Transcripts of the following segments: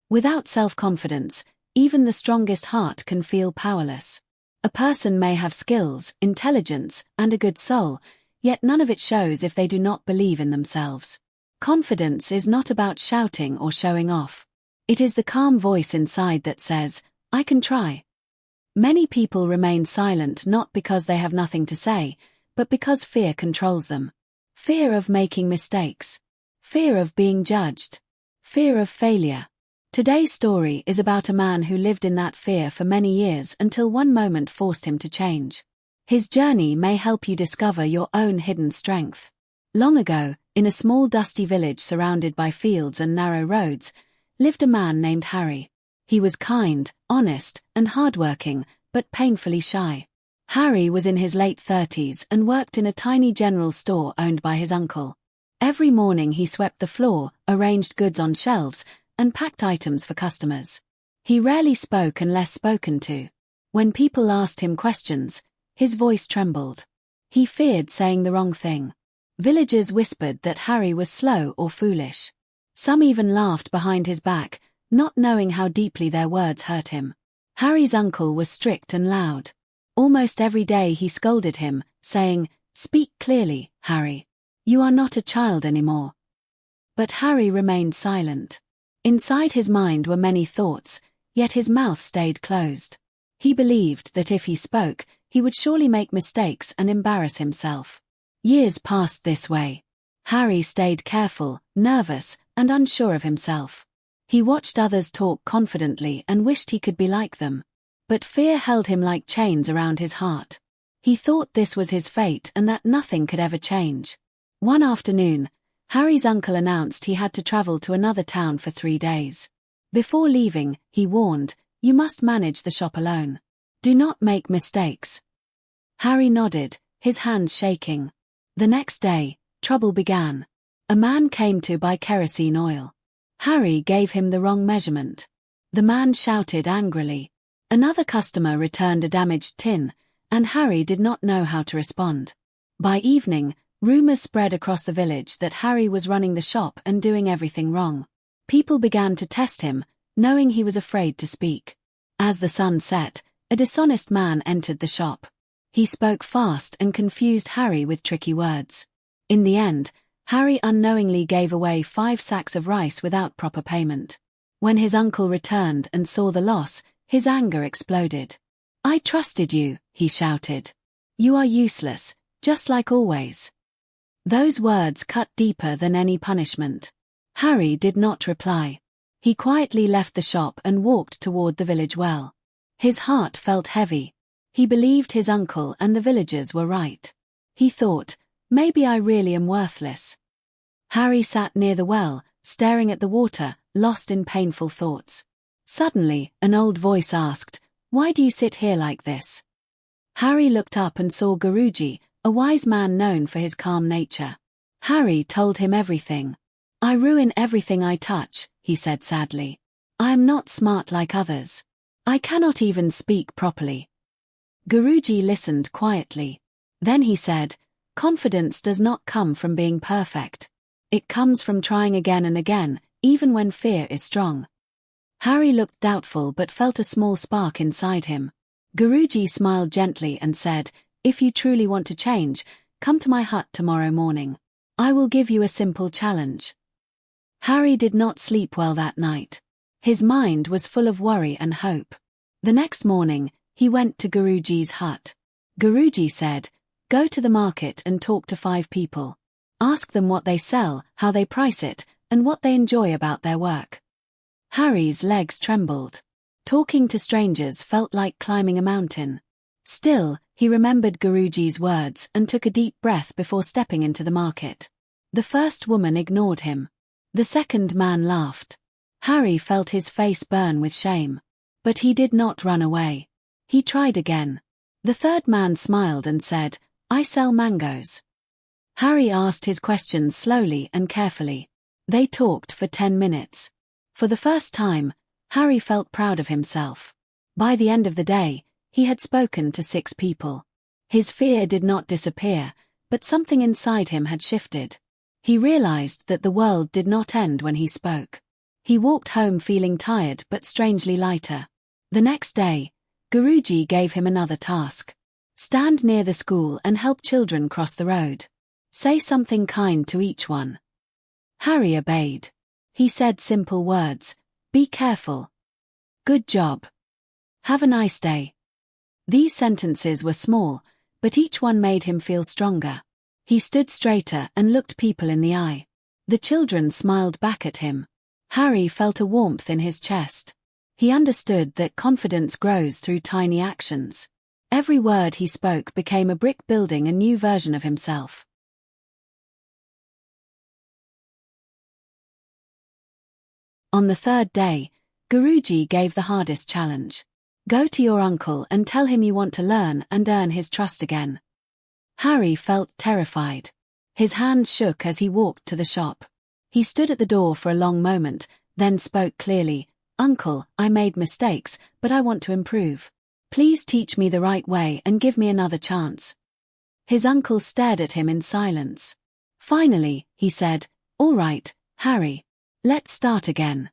Without self-confidence, even the strongest heart can feel powerless. A person may have skills, intelligence, and a good soul, yet none of it shows if they do not believe in themselves. Confidence is not about shouting or showing off. It is the calm voice inside that says, "I can try." Many people remain silent not because they have nothing to say, but because fear controls them. Fear of making mistakes. Fear of being judged. Fear of failure. Today's story is about a man who lived in that fear for many years until one moment forced him to change. His journey may help you discover your own hidden strength. Long ago, in a small dusty village surrounded by fields and narrow roads, lived a man named Harry. He was kind, honest, and hardworking, but painfully shy. Harry was in his late 30s and worked in a tiny general store owned by his uncle. Every morning he swept the floor, arranged goods on shelves, and packed items for customers. He rarely spoke unless spoken to. When people asked him questions, his voice trembled. He feared saying the wrong thing. Villagers whispered that Harry was slow or foolish. Some even laughed behind his back, not knowing how deeply their words hurt him. Harry's uncle was strict and loud. Almost every day he scolded him, saying, "Speak clearly, Harry. You are not a child anymore." But Harry remained silent. Inside his mind were many thoughts, yet his mouth stayed closed. He believed that if he spoke, he would surely make mistakes and embarrass himself. Years passed this way. Harry stayed careful, nervous, and unsure of himself. He watched others talk confidently and wished he could be like them. But fear held him like chains around his heart. He thought this was his fate and that nothing could ever change. One afternoon, Harry's uncle announced he had to travel to another town for 3 days. Before leaving, he warned, "You must manage the shop alone. Do not make mistakes." Harry nodded, his hands shaking. The next day, trouble began. A man came to buy kerosene oil. Harry gave him the wrong measurement. The man shouted angrily. Another customer returned a damaged tin, and Harry did not know how to respond. By evening, rumors spread across the village that Harry was running the shop and doing everything wrong. People began to test him, knowing he was afraid to speak. As the sun set, a dishonest man entered the shop. He spoke fast and confused Harry with tricky words. In the end, Harry unknowingly gave away 5 sacks of rice without proper payment. When his uncle returned and saw the loss, his anger exploded. "I trusted you," he shouted. "You are useless, just like always." Those words cut deeper than any punishment. Harry did not reply. He quietly left the shop and walked toward the village well. His heart felt heavy. He believed his uncle and the villagers were right. He thought, "Maybe I really am worthless." Harry sat near the well, staring at the water, lost in painful thoughts. Suddenly, an old voice asked, "Why do you sit here like this?" Harry looked up and saw Guruji, a wise man known for his calm nature. Harry told him everything. "I ruin everything I touch," he said sadly. "I am not smart like others. I cannot even speak properly." Guruji listened quietly. Then he said, "Confidence does not come from being perfect. It comes from trying again and again, even when fear is strong." Harry looked doubtful but felt a small spark inside him. Guruji smiled gently and said, "If you truly want to change, come to my hut tomorrow morning. I will give you a simple challenge." Harry did not sleep well that night. His mind was full of worry and hope. The next morning, he went to Guruji's hut. Guruji said, "Go to the market and talk to 5 people. Ask them what they sell, how they price it, and what they enjoy about their work." Harry's legs trembled. Talking to strangers felt like climbing a mountain. Still, he remembered Guruji's words and took a deep breath before stepping into the market. The first woman ignored him. The second man laughed. Harry felt his face burn with shame. But he did not run away. He tried again. The third man smiled and said, "I sell mangoes." Harry asked his questions slowly and carefully. They talked for 10 minutes. For the first time, Harry felt proud of himself. By the end of the day, he had spoken to 6 people. His fear did not disappear, but something inside him had shifted. He realized that the world did not end when he spoke. He walked home feeling tired but strangely lighter. The next day, Guruji gave him another task. Stand near the school and help children cross the road. Say something kind to each one. Harry obeyed. He said simple words. Be careful. Good job. Have a nice day. These sentences were small, but each one made him feel stronger. He stood straighter and looked people in the eye. The children smiled back at him. Harry felt a warmth in his chest. He understood that confidence grows through tiny actions. Every word he spoke became a brick building a new version of himself. On the third day, Guruji gave the hardest challenge. Go to your uncle and tell him you want to learn and earn his trust again. Harry felt terrified. His hands shook as he walked to the shop. He stood at the door for a long moment, then spoke clearly. Uncle, I made mistakes, but I want to improve. Please teach me the right way and give me another chance. His uncle stared at him in silence. Finally, he said, All right, Harry. Let's start again.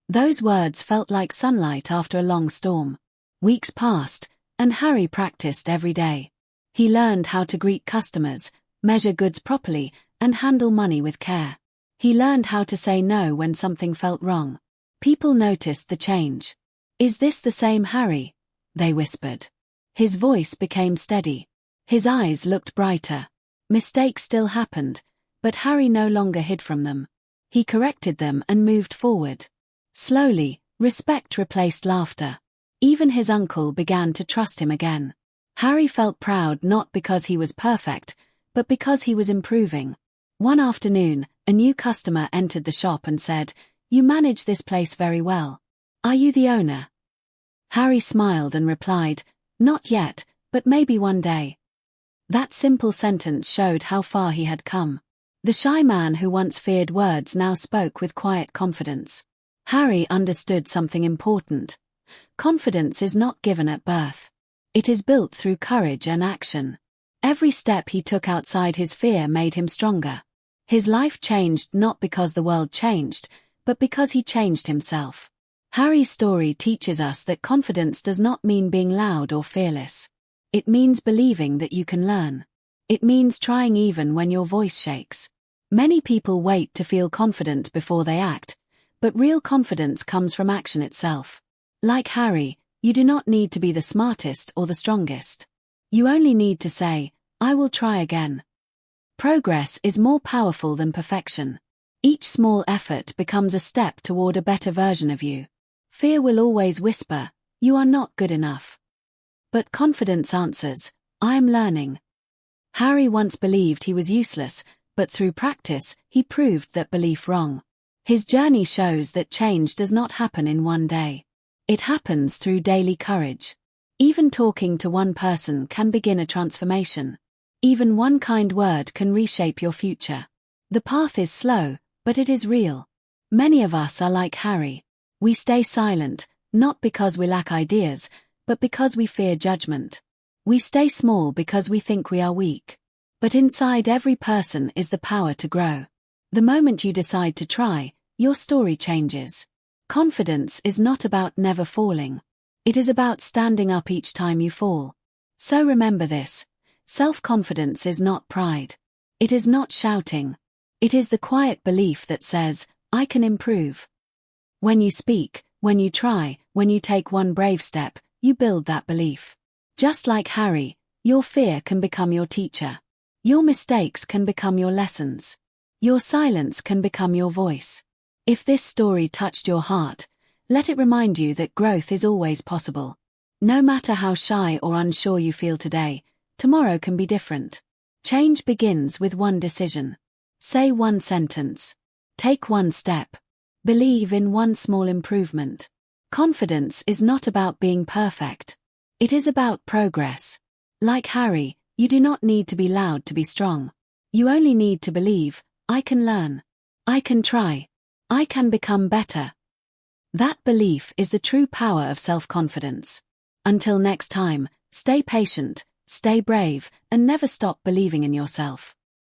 Those words felt like sunlight after a long storm. Weeks passed, and Harry practiced every day. He learned how to greet customers, measure goods properly, and handle money with care. He learned how to say no when something felt wrong. People noticed the change. Is this the same Harry? They whispered. His voice became steady. His eyes looked brighter. Mistakes still happened, but Harry no longer hid from them. He corrected them and moved forward. Slowly, respect replaced laughter. Even his uncle began to trust him again. Harry felt proud not because he was perfect, but because he was improving. One afternoon, a new customer entered the shop and said, You manage this place very well. Are you the owner? Harry smiled and replied, Not yet, but maybe one day. That simple sentence showed how far he had come. The shy man who once feared words now spoke with quiet confidence. Harry understood something important. Confidence is not given at birth. It is built through courage and action. Every step he took outside his fear made him stronger. His life changed not because the world changed, but because he changed himself. Harry's story teaches us that confidence does not mean being loud or fearless. It means believing that you can learn. It means trying even when your voice shakes. Many people wait to feel confident before they act, but real confidence comes from action itself. Like Harry, you do not need to be the smartest or the strongest. You only need to say, I will try again. Progress is more powerful than perfection. Each small effort becomes a step toward a better version of you. Fear will always whisper, you are not good enough. But confidence answers, I am learning. Harry once believed he was useless, but through practice, he proved that belief wrong. His journey shows that change does not happen in one day. It happens through daily courage. Even talking to one person can begin a transformation. Even one kind word can reshape your future. The path is slow, but it is real. Many of us are like Harry. We stay silent, not because we lack ideas, but because we fear judgment. We stay small because we think we are weak. But inside every person is the power to grow. The moment you decide to try, your story changes. Confidence is not about never falling. It is about standing up each time you fall. So remember this. Self-confidence is not pride. It is not shouting. It is the quiet belief that says, I can improve. When you speak, when you try, when you take one brave step, you build that belief. Just like Harry, your fear can become your teacher. Your mistakes can become your lessons. Your silence can become your voice. If this story touched your heart, let it remind you that growth is always possible. No matter how shy or unsure you feel today, tomorrow can be different. Change begins with one decision. Say one sentence. Take one step. Believe in one small improvement. Confidence is not about being perfect. It is about progress. Like Harry, you do not need to be loud to be strong. You only need to believe, I can learn. I can try. I can become better. That belief is the true power of self-confidence. Until next time, stay patient, stay brave, and never stop believing in yourself.